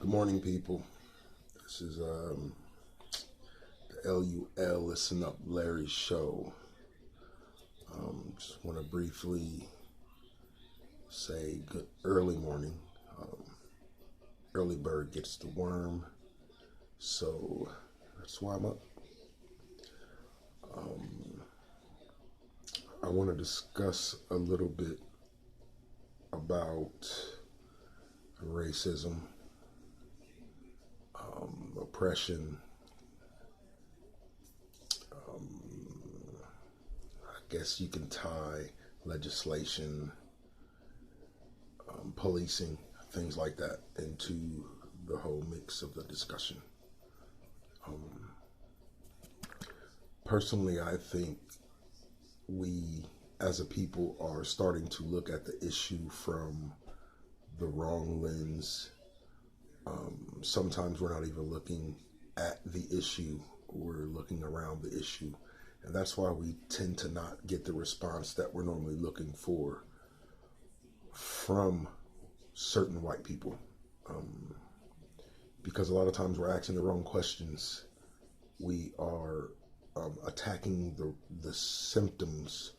Good morning, people. This is the LUL Listen Up Larry show. Just want to briefly say good early morning. Early bird gets the worm, so that's why I'm up. I want to discuss a little bit about racism, oppression. I guess you can tie legislation, policing, things like that into the whole mix of the discussion. Personally, I think we as a people are starting to look at the issue from the wrong lens. Sometimes we're not even looking at the issue, we're looking around the issue. And that's why we tend to not get the response that we're normally looking for from certain white people. Because a lot of times we're asking the wrong questions. We are attacking the symptoms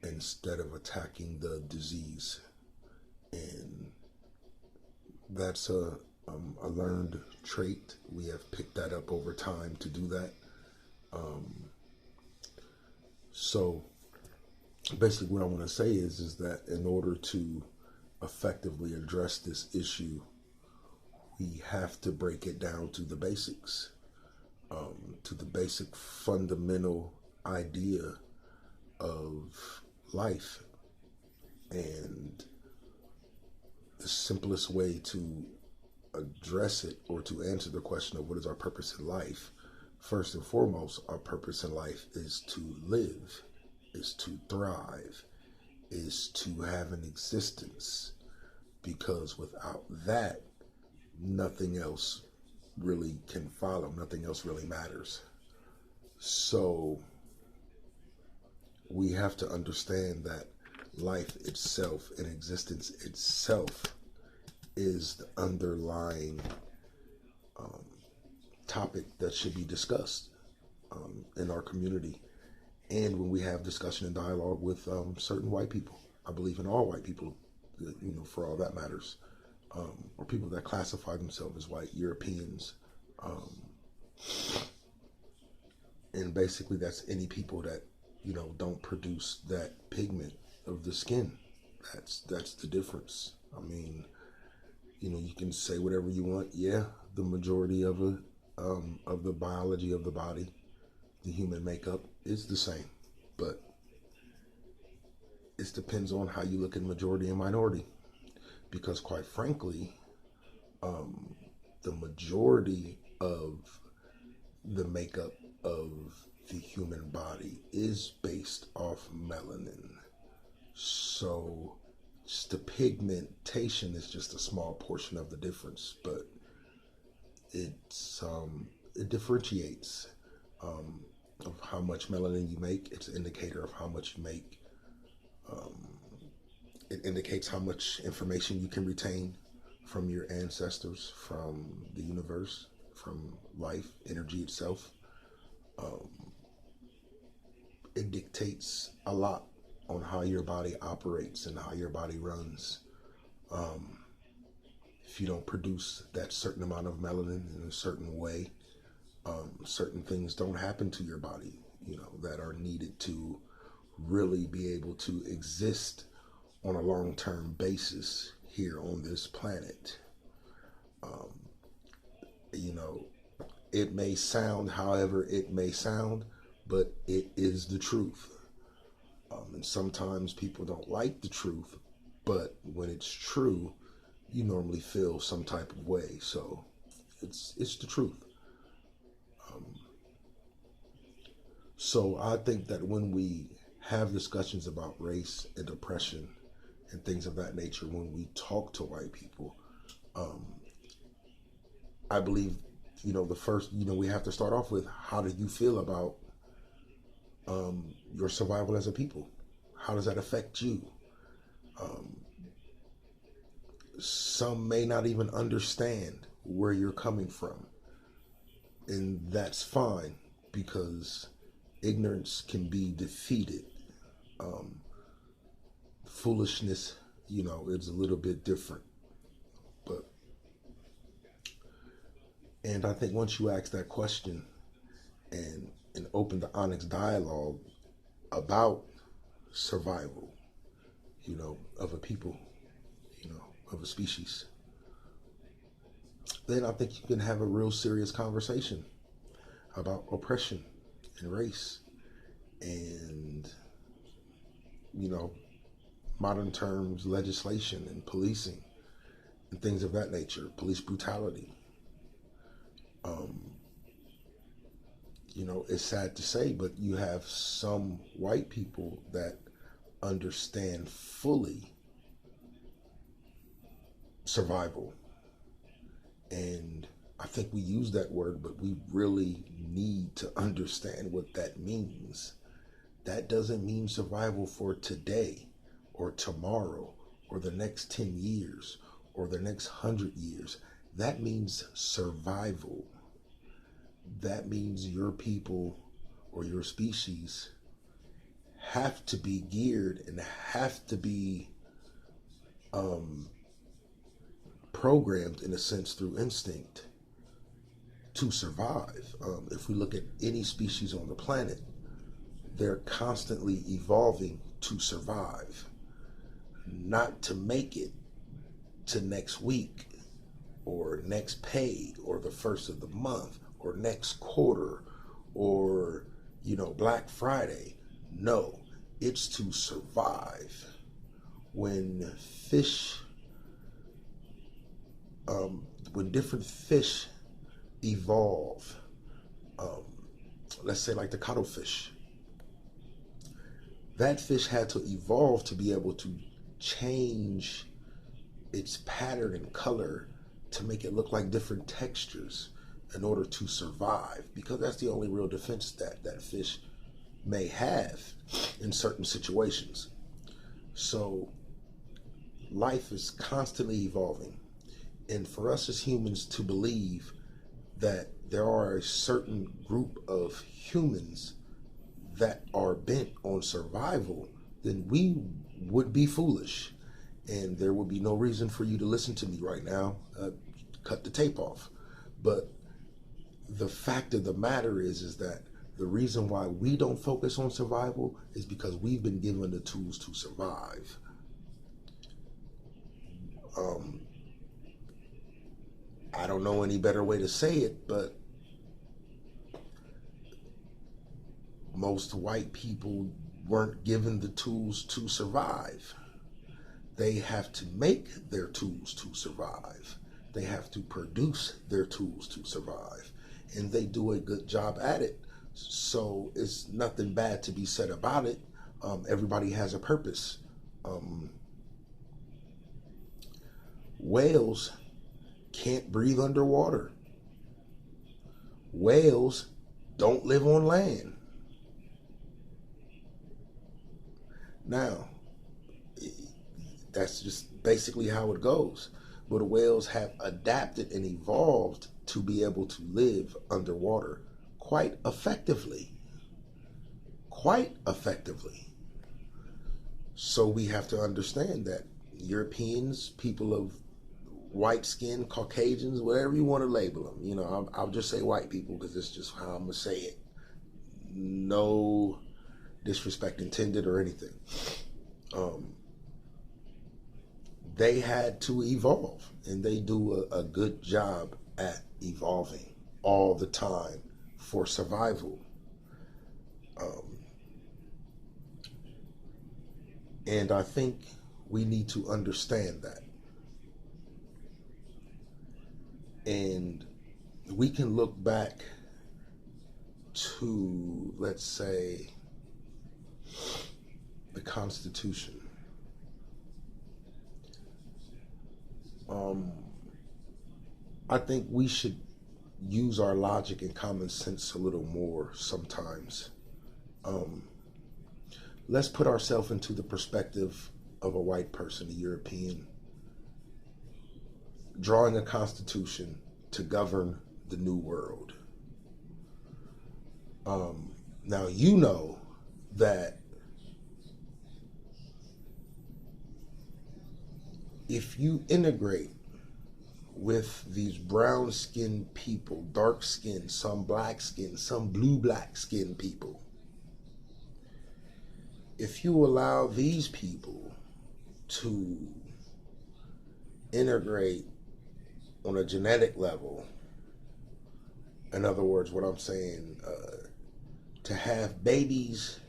instead of attacking the disease. And that's a learned trait. We have picked that up over time to do that. So basically what I want to say is that in order to effectively address this issue, we have to break it down to the basics, to the basic fundamental idea of life. And the simplest way to address it, or to answer the question of what is our purpose in life, first and foremost, our purpose in life is to live, is to thrive, is to have an existence. Because without that, nothing else really can follow, nothing else really matters. So we have to understand that life itself and existence itself is the underlying topic that should be discussed in our community, and when we have discussion and dialogue with certain white people. I believe in all white people, for all that matters, or people that classify themselves as white, Europeans, and basically that's any people that don't produce that pigment of the skin. That's the difference. I mean, you can say whatever you want. Yeah, the majority of the biology of the body, the human makeup, is the same, but it depends on how you look at majority and minority. Because quite frankly, the majority of the makeup of the human body is based off melanin. So just the pigmentation is just a small portion of the difference, but it differentiates of how much melanin you make. It's an indicator of how much you make. It indicates how much information you can retain from your ancestors, from the universe, from life, energy itself. It dictates a lot on how your body operates and how your body runs. If you don't produce that certain amount of melanin in a certain way, certain things don't happen to your body, that are needed to really be able to exist on a long-term basis here on this planet. It may sound however it may sound, but it is the truth. And sometimes people don't like the truth, but when it's true, you normally feel some type of way. So it's the truth. So I think that when we have discussions about race and oppression and things of that nature, when we talk to white people, I believe, the first, we have to start off with, how do you feel about your survival as a people? How does that affect you? Some may not even understand where you're coming from. And that's fine, because ignorance can be defeated. Foolishness, it's a little bit different. But, and I think once you ask that question and open the honest dialogue about survival, of a people, of a species, then I think you can have a real serious conversation about oppression and race and, modern terms, legislation and policing and things of that nature, police brutality. It's sad to say, but you have some white people that understand fully survival. And I think we use that word, but we really need to understand what that means. That doesn't mean survival for today or tomorrow or the next 10 years or the next 100 years. That means survival. That means your people or your species have to be geared and have to be programmed, in a sense, through instinct to survive. If we look at any species on the planet, they're constantly evolving to survive, not to make it to next week or next pay or the first of the month or next quarter or, Black Friday. No, it's to survive. When different fish evolve, let's say like the cuttlefish, that fish had to evolve to be able to change its pattern and color to make it look like different textures in order to survive, because that's the only real defense that fish may have in certain situations. So life is constantly evolving. And for us as humans to believe that there are a certain group of humans that are bent on survival, then we would be foolish. And there would be no reason for you to listen to me right now. Cut the tape off. But the fact of the matter is that the reason why we don't focus on survival is because we've been given the tools to survive. I don't know any better way to say it, but most white people weren't given the tools to survive. They have to make their tools to survive. They have to produce their tools to survive. And they do a good job at it. So it's nothing bad to be said about it. Everybody has a purpose. Whales can't breathe underwater. Whales don't live on land. Now, that's just basically how it goes. But the whales have adapted and evolved to be able to live underwater quite effectively. Quite effectively. So we have to understand that Europeans, people of white skin, Caucasians, whatever you want to label them, I'll just say white people because it's just how I'm going to say it. No disrespect intended or anything. They had to evolve, and they do a good job at evolving all the time for survival. And I think we need to understand that. And we can look back to, let's say, the Constitution. I think we should use our logic and common sense a little more sometimes. Let's put ourselves into the perspective of a white person, a European, drawing a constitution to govern the new world. Now, you know that if you integrate with these brown-skinned people, dark-skinned, some black-skinned, some blue-black-skinned people, if you allow these people to integrate on a genetic level, in other words, what I'm saying, to have babies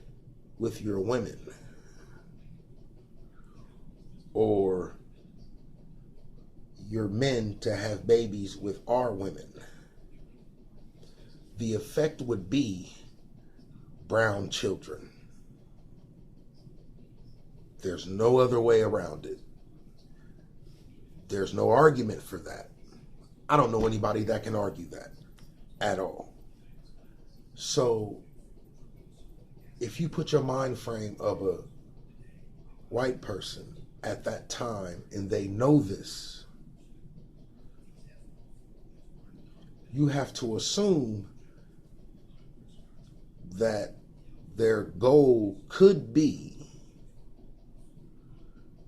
with your women, or your men to have babies with our women, the effect would be brown children. There's no other way around it. There's no argument for that. I don't know anybody that can argue that at all. So if you put your mind frame of a white person at that time and they know this, you have to assume that their goal could be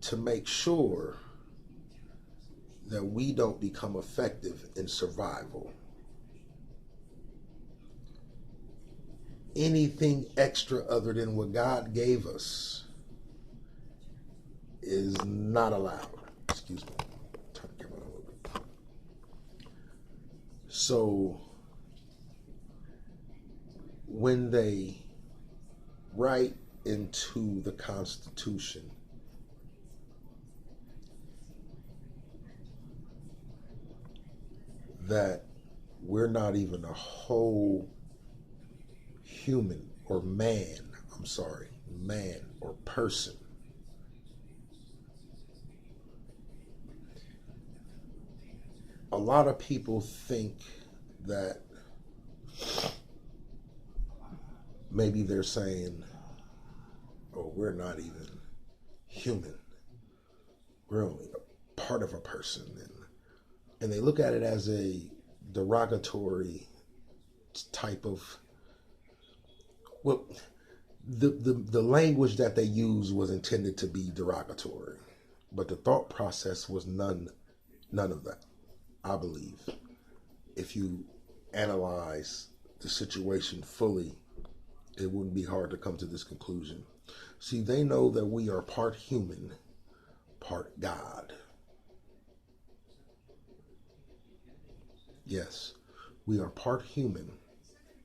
to make sure that we don't become effective in survival. Anything extra other than what God gave us is not allowed. Excuse me. Turn the camera on a little bit. So when they write into the Constitution that we're not even a whole human or man or person, a lot of people think that maybe they're saying, oh, we're not even human. We're only a part of a person. And they look at it as a derogatory type of, well, the language that they use was intended to be derogatory, but the thought process was none of that. I believe if you analyze the situation fully, it wouldn't be hard to come to this conclusion. See, they know that we are part human, part God. Yes, we are part human,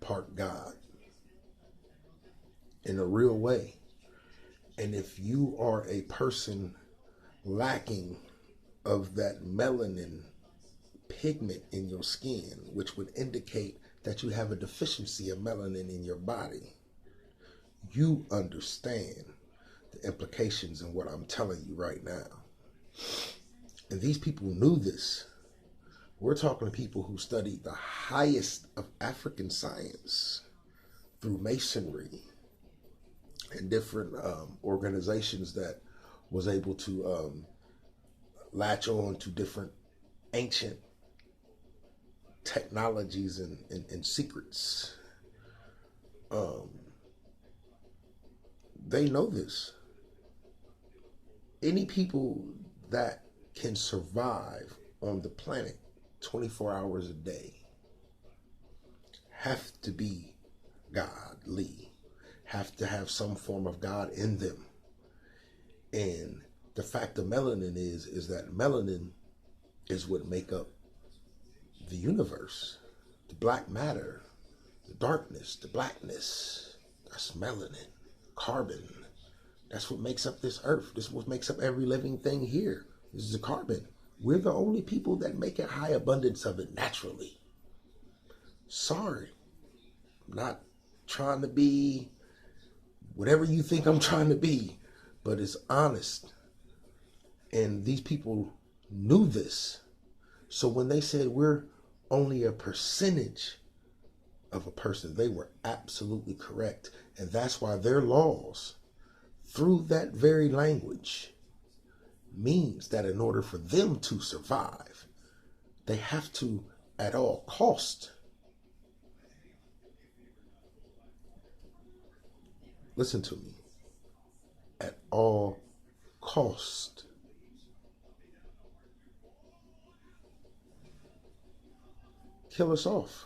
part God, in a real way. And if you are a person lacking of that melanin pigment in your skin, which would indicate that you have a deficiency of melanin in your body, you understand the implications in what I'm telling you right now. And these people knew this. We're talking to people who studied the highest of African science through masonry and different organizations that was able to latch on to different ancient technologies and secrets. They know this. Any people that can survive on the planet 24 hours a day have to be godly, have to have some form of God in them. And the fact of melanin is that melanin is what make up the universe. The black matter, the darkness, the blackness, that's melanin. Carbon, that's what makes up this earth. This is what makes up every living thing here. This is the carbon. We're the only people that make a high abundance of it naturally. Sorry, I'm not trying to be whatever you think I'm trying to be, but it's honest. And these people knew this. So when they said we're only a percentage of a person, they were absolutely correct. And that's why their laws, through that very language, means that in order for them to survive, they have to at all cost. Listen to me. At all cost. Kill us off.